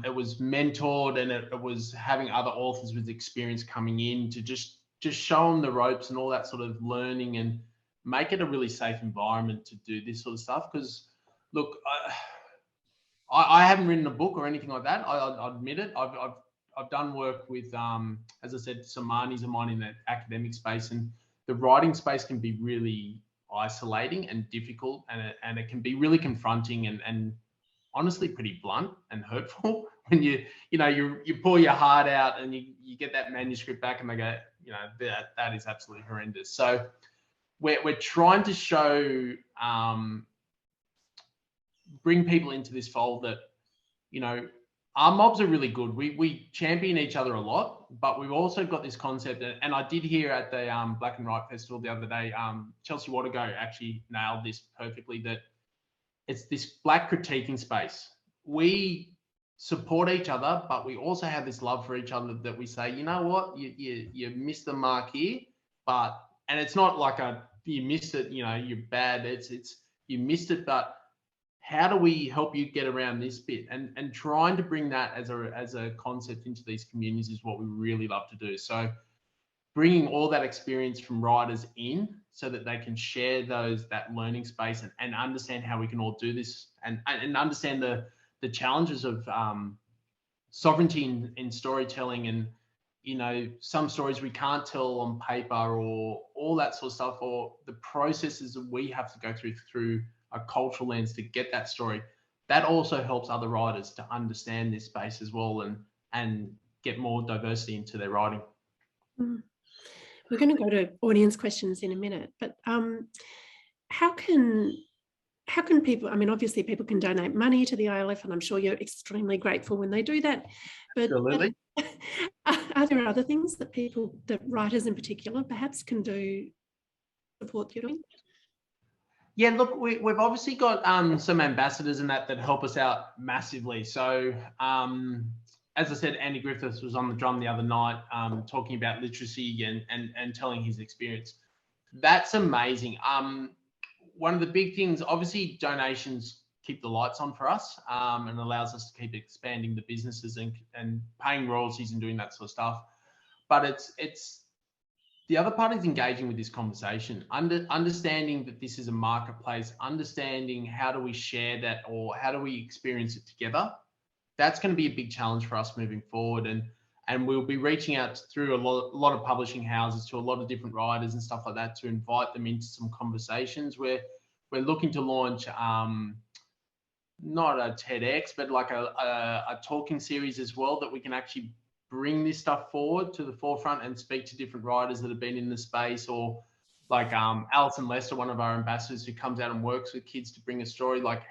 it was mentored, and it was having other authors with experience coming in to just show them the ropes and all that sort of learning, and make it a really safe environment to do this sort of stuff. Because look, I haven't written a book or anything like that. I admit it. I've done work with, as I said, some aunties of mine in the academic space, and the writing space can be really isolating and difficult, and it can be really confronting and honestly pretty blunt and hurtful when you pour your heart out and you get that manuscript back and they go, that is absolutely horrendous. So we're trying to show, bring people into this fold that, our mobs are really good. We champion each other a lot, but we've also got this concept, and I did hear at the Black and White Festival the other day, Chelsea Watergo actually nailed this perfectly, that it's this black critiquing space. We support each other, but we also have this love for each other that we say, you know what, you missed the mark here, and it's not like you missed it, you're bad. It's you missed it, but how do we help you get around this bit? And trying to bring that as a concept into these communities is what we really love to do. So bringing all that experience from writers in so that they can share that learning space and understand how we can all do this, and understand the challenges of sovereignty in storytelling, and some stories we can't tell on paper, or all that sort of stuff, or the processes that we have to go through a cultural lens to get that story. That also helps other writers to understand this space as well and get more diversity into their writing. We're going to go to audience questions in a minute, but how can people, I mean, obviously people can donate money to the ILF, and I'm sure you're extremely grateful when they do that, but Absolutely. Are there other things that writers in particular perhaps can do to support you doing? Yeah, look, we've obviously got some ambassadors in that help us out massively. So as I said, Andy Griffiths was on the drum the other night talking about literacy and telling his experience. That's amazing. One of the big things, obviously donations keep the lights on for us and allows us to keep expanding the businesses and paying royalties and doing that sort of stuff. But it's the other part is engaging with this conversation, understanding that this is a marketplace, understanding how do we share that or how do we experience it together. That's going to be a big challenge for us moving forward. And we'll be reaching out through a lot of publishing houses to a lot of different writers and stuff like that to invite them into some conversations where we're looking to launch not a TEDx, but like a talking series as well, that we can actually bring this stuff forward to the forefront and speak to different writers that have been in the space, or like Alison Lester, one of our ambassadors who comes out and works with kids to bring a story, like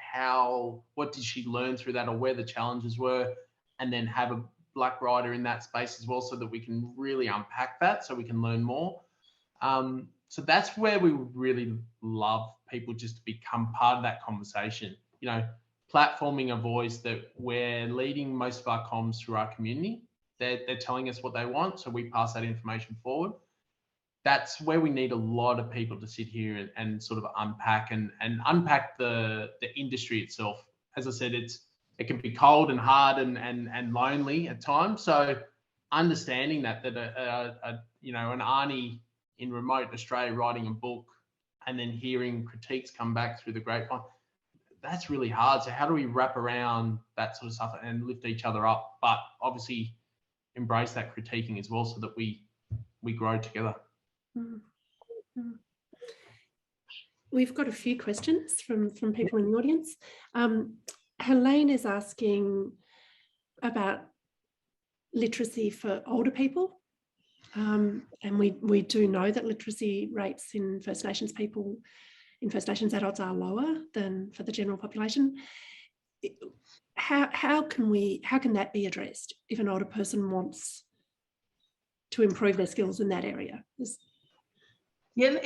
what did she learn through that or where the challenges were, and then have a Black writer in that space as well, so that we can really unpack that, so we can learn more. So that's where we would really love people just to become part of that conversation. You know, platforming a voice that we're leading most of our comms through our community. They're telling us what they want, so we pass that information forward. That's where we need a lot of people to sit here and sort of unpack and unpack the industry itself. As I said, it can be cold and hard and lonely at times. So understanding that you know, an Arnie in remote Australia writing a book and then hearing critiques come back through the grapevine, that's really hard. So how do we wrap around that sort of stuff and lift each other up, but obviously embrace that critiquing as well, so that we grow together? We've got a few questions from people in the audience. Helene is asking about literacy for older people. And we do know that literacy rates in First Nations people, in First Nations adults, are lower than for the general population. How can that be addressed if an older person wants to improve their skills in that area? Yeah,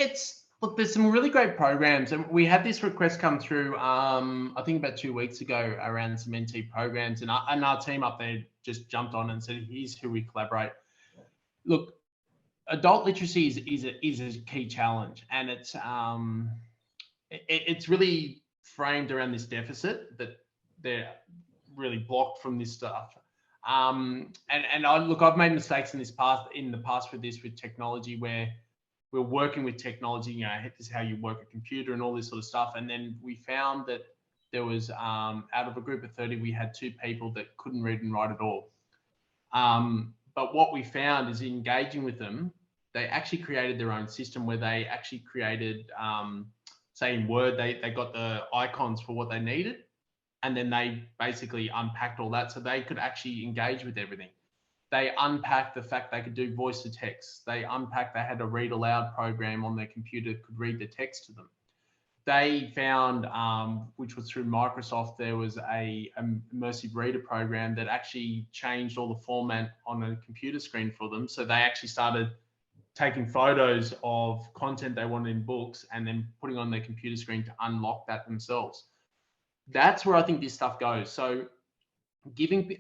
look, there's some really great programs, and we had this request come through, I think about 2 weeks ago, around some NT programs, and our team up there just jumped on and said, here's who we collaborate. Look, adult literacy is a key challenge, and it's really framed around this deficit that they're really blocked from this stuff. And I've made mistakes in the past with technology, where we're working with technology, you know, this is how you work a computer and all this sort of stuff. And then we found that there was, out of a group of 30, we had 2 people that couldn't read and write at all. But what we found is, engaging with them, they actually created their own system where they actually created, say in Word, they got the icons for what they needed, and then they basically unpacked all that so they could actually engage with everything. They unpacked the fact they could do voice to text. They unpacked they had a read aloud program on their computer that could read the text to them. They found, which was through Microsoft, there was a immersive reader program that actually changed all the format on a computer screen for them. So they actually started taking photos of content they wanted in books and then putting on their computer screen to unlock that themselves. That's where I think this stuff goes. So giving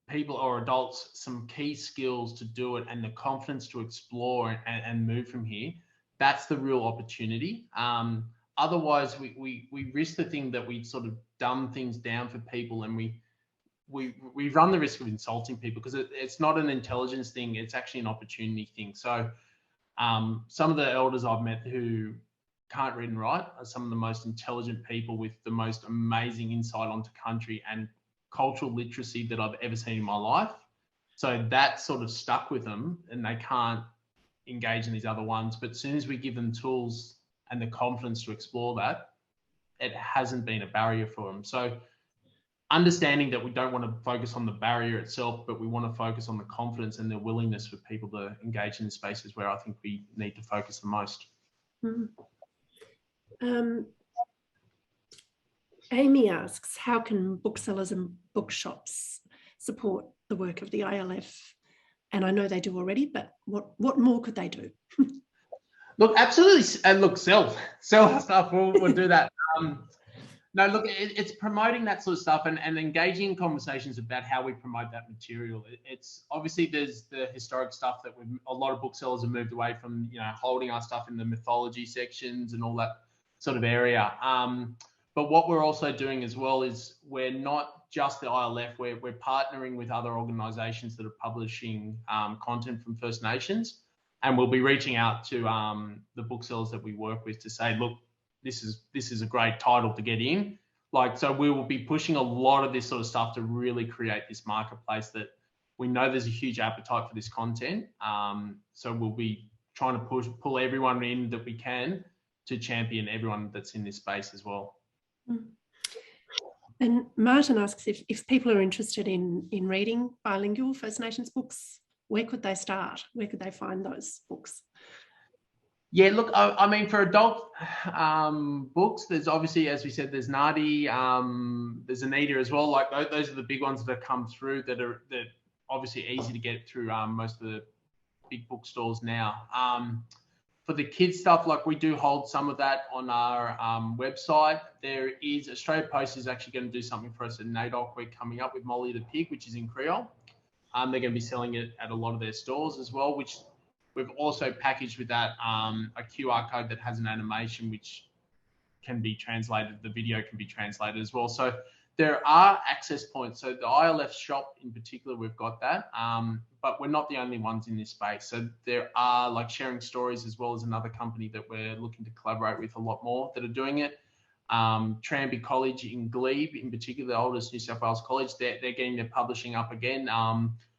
people or adults some key skills to do it and the confidence to explore and move from here, that's the real opportunity. Otherwise, we risk the thing that we sort of dumb things down for people, and we run the risk of insulting people, because it's not an intelligence thing, it's actually an opportunity thing. So some of the elders I've met who can't read and write are some of the most intelligent people with the most amazing insight onto country and cultural literacy that I've ever seen in my life. So that sort of stuck with them, and they can't engage in these other ones. But as soon as we give them tools and the confidence to explore that, it hasn't been a barrier for them. So understanding that we don't want to focus on the barrier itself, but we want to focus on the confidence and the willingness for people to engage in the spaces where I think we need to focus the most. Amy asks, how can booksellers and bookshops support the work of the ILF? And I know they do already, but what more could they do? Look, absolutely. And look, sell our stuff. We'll do that. No, look, it's promoting that sort of stuff and engaging in conversations about how we promote that material. It's obviously there's the historic stuff that a lot of booksellers have moved away from, holding our stuff in the mythology sections and all that sort of area. But what we're also doing as well is we're not just the ILF, we're partnering with other organisations that are publishing content from First Nations, and we'll be reaching out to the booksellers that we work with to say, look, this is a great title to get in. So we will be pushing a lot of this sort of stuff to really create this marketplace that we know there's a huge appetite for this content. So we'll be trying to pull everyone in that we can to champion everyone that's in this space as well. And Martin asks if people are interested in reading bilingual First Nations books, where could they start? Where could they find those books? Yeah, look, I mean, for adult books, there's obviously, as we said, there's Nadi, there's Anita as well. Those are the big ones that have come through that obviously easy to get through most of the big bookstores now. For the kids stuff, we do hold some of that on our website. There is, Australia Post is actually going to do something for us at NAIDOC week coming up with Molly the Pig, which is in Creole. They're going to be selling it at a lot of their stores as well, which we've also packaged with that a QR code that has an animation which can be translated. The video can be translated as well. So there are access points. So the ILF shop in particular, we've got that, but we're not the only ones in this space. So there are Sharing Stories as well as another company that we're looking to collaborate with a lot more that are doing it. Tranby College in Glebe, in particular, the oldest New South Wales college, they're getting their publishing up again.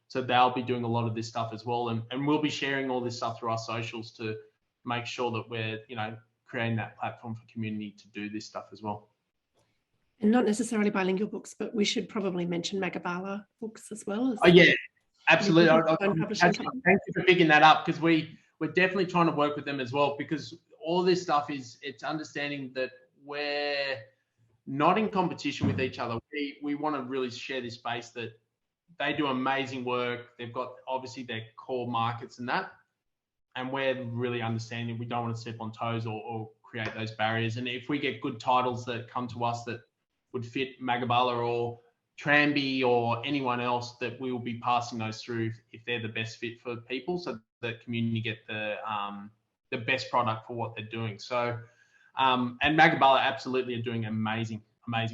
So they'll be doing a lot of this stuff as well. And we'll be sharing all this stuff through our socials to make sure that we're, creating that platform for community to do this stuff as well. And not necessarily bilingual books, but we should probably mention Magabala Books as well. Oh, yeah, absolutely. Thank you for picking that up, because we're definitely trying to work with them as well, because all this stuff it's understanding that we're not in competition with each other. We want to really share this space that they do amazing work. They've got obviously their core markets and that, and we're really understanding we don't want to step on toes or create those barriers. And if we get good titles that come to us that would fit Magabala or Tranby or anyone else, that we will be passing those through if they're the best fit for people, so that community get the best product for what they're doing. So, and Magabala absolutely are doing amazing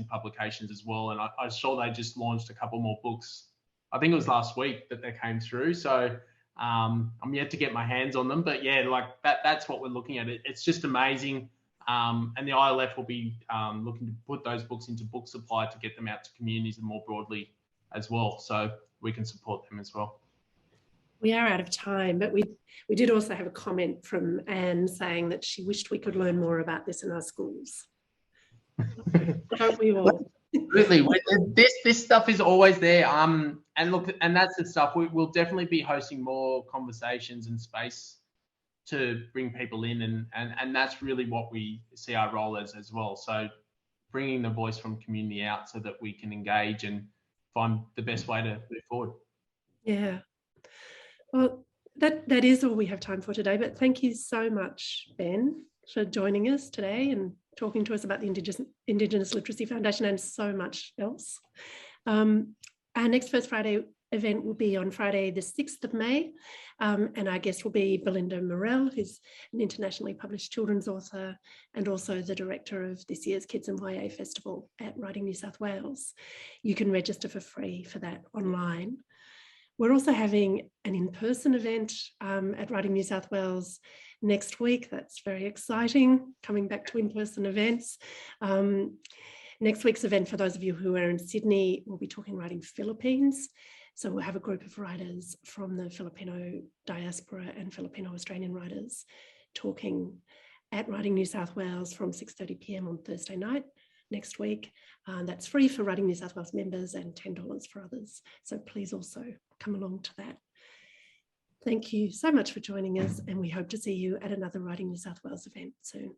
publications as well. And I saw they just launched a couple more books. I think it was last week that they came through. So I'm yet to get my hands on them, but yeah, that's what we're looking at. It's just amazing. And the ILF will be looking to put those books into book supply to get them out to communities and more broadly as well, so we can support them as well. We are out of time, but we did also have a comment from Anne saying that she wished we could learn more about this in our schools. Don't we all? Absolutely. This stuff is always there. And look, and that's the stuff. We'll definitely be hosting more conversations and space to bring people in, and that's really what we see our role as well. So bringing the voice from community out so that we can engage and find the best way to move forward. Yeah. Well, that is all we have time for today, but thank you so much, Ben, for joining us today and talking to us about the Indigenous Literacy Foundation and so much else. Our next First Friday event will be on Friday the 6th of May, and our guest will be Belinda Morell, who's an internationally published children's author and also the director of this year's Kids and YA Festival at Writing New South Wales. You can register for free for that online. We're also having an in-person event at Writing New South Wales next week. That's very exciting, coming back to in-person events. Next week's event, for those of you who are in Sydney, we'll be talking Writing Philippines. So we'll have a group of writers from the Filipino diaspora and Filipino Australian writers talking at Writing New South Wales from 6:30 p.m. on Thursday night next week. That's free for Writing New South Wales members and $10 for others. So please also come along to that. Thank you so much for joining us, and we hope to see you at another Writing New South Wales event soon.